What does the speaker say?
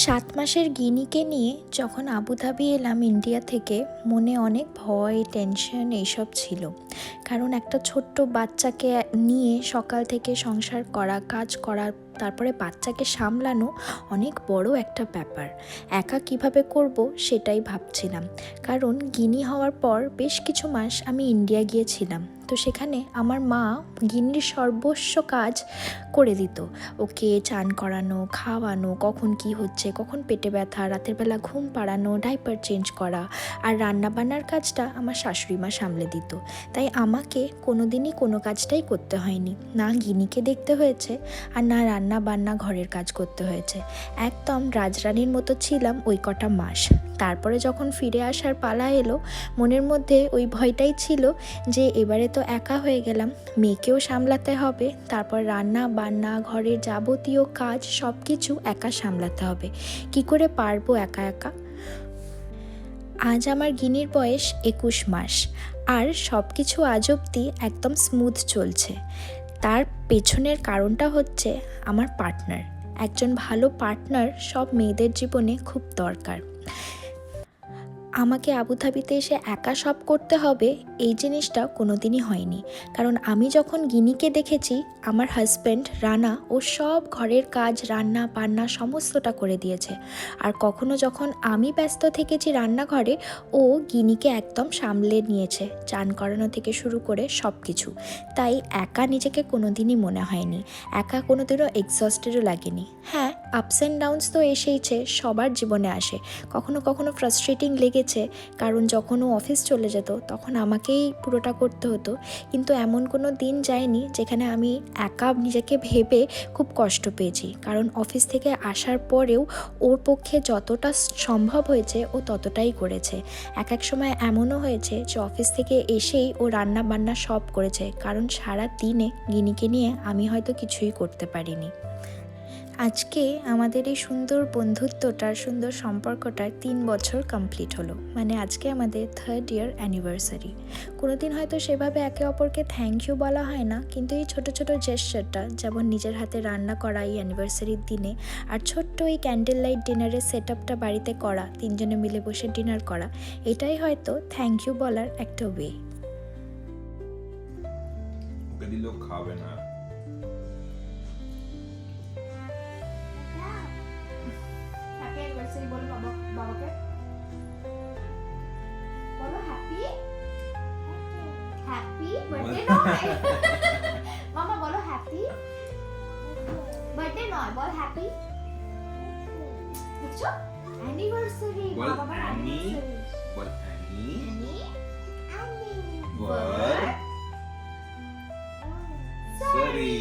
7 মাসের গিনিকে নিয়ে যখন আবুধাবি এলাম ইন্ডিয়া থেকে, মনে অনেক ভয়, টেনশন এইসব ছিল। কারণ একটা ছোট্ট বাচ্চাকে নিয়ে সকাল থেকে সংসার করা, কাজ করা, তারপরে বাচ্চাকে সামলানো অনেক বড় একটা ব্যাপার। একা কিভাবে করব সেটাই ভাবছিলাম। কারণ গিনি হওয়ার পর বেশ কিছু মাস আমি ইন্ডিয়া গিয়েছিলাম। তো সেখানে আমার মা গিন্নির সর্বস্ব কাজ করে দিত। ওকে চান করানো, খাওয়ানো, কখন কি হচ্ছে, কখন পেটে ব্যথা, রাতের বেলা ঘুম পাড়ানো, ডাইপার চেঞ্জ করা, আর রান্নাবান্নার কাজটা আমার শাশুড়ি মা সামলে দিত। তাই আমাকে কোনো দিনই কোনো কাজটাই করতে হয়নি, না গিনিকে দেখতে হয়েছে আর না রান্না বান্না ঘরের কাজ করতে হয়েছে। একদম রাজরানীর মতো ছিলাম ওই কটা মাস। তারপরে যখন ফিরে আসার পালা এলো, মনের মধ্যে ওই ভয়টাই ছিল যে এবারে তো একা হয়ে গেলাম, মেয়েকেও সামলাতে হবে, তারপর রান্না বান্না, ঘরের যাবতীয় কাজ সব কিছু একা সামলাতে হবে। কি করে পারবো একা একা? আজ আমার গিনির বয়স 21 মাস, আর সব কিছু আজ অবধি একদম স্মুথ চলছে। তার পেছনের কারণটা হচ্ছে আমার পার্টনার। একজন ভালো পার্টনার সব মেয়েদের জীবনে খুব দরকার। আমাকে আবুধাবিতে এসে একা সব করতে হবে এই জিনিসটা কোনো দিনই হয়নি। কারণ আমি যখন গিনিকে দেখেছি, আমার হাজব্যান্ড রানা ও সব ঘরের কাজ, রান্না বান্না সমস্তটা করে দিয়েছে। আর কখনো যখন আমি ব্যস্ত থেকেছি রান্নাঘরে, ও গিনিকে একদম সামলে নিয়েছে, চান করানো থেকে শুরু করে সব কিছু। তাই একা নিজেকে কোনো দিনই মনে হয়নি, একা কোনো দিনও এক্সস্টেডও লাগেনি। হ্যাঁ, আপস অ্যান্ড ডাউনস তো এসেইছে, সবার জীবনে আসে। কখনো কখনো ফ্রাস্ট্রেটিং লেগেছে, কারণ যখন ও অফিস চলে যেত তখন আমাকেই পুরোটা করতে হতো। কিন্তু এমন কোনো দিন যায়নি যেখানে আমি একা নিজেকে ভেবে খুব কষ্ট পেয়েছি। কারণ অফিস থেকে আসার পরেও ওর পক্ষে যতটা সম্ভব হয়েছে ও ততটাই করেছে। এক এক সময় এমনও হয়েছে যে অফিস থেকে এসেই ও রান্না বান্না সব করেছে, কারণ সারা দিনে গিনিকে নিয়ে আমি হয়তো কিছুই করতে পারিনি। আজকে আমাদের এই সুন্দর বন্ধুত্বটার, সুন্দর সম্পর্কটার 3 বছর কমপ্লিট হলো। মানে আজকে আমাদের 3rd ইয়ার অ্যানিভার্সারি। কোনো দিন হয়তো সেভাবে একে অপরকে থ্যাংক ইউ বলা হয় না, কিন্তু এই ছোটো ছোটো জেস্চারটা, যেমন নিজের হাতে রান্না করা এই অ্যানিভার্সারির দিনে, আর ছোট্ট এই ক্যান্ডেল লাইট ডিনারের সেট আপটা বাড়িতে করা, 3 জনে মিলে বসে ডিনার করা, এটাই হয়তো থ্যাংক ইউ বলার একটা ওয়ে। ওকে দিলেও খাবে না। হ্যাপি অ্যানিভার্সারি বলো বাবাকে বলো হ্যাপি বার্থডে নয় মামা বলো হ্যাপি বার্থডে নয়, বল হ্যাপি। বুঝছো? অ্যানিভার্সারি বল বাবার অ্যানি, অ্যানিভার্সারি। বল অ্যানি, অ্যানি বল সরি।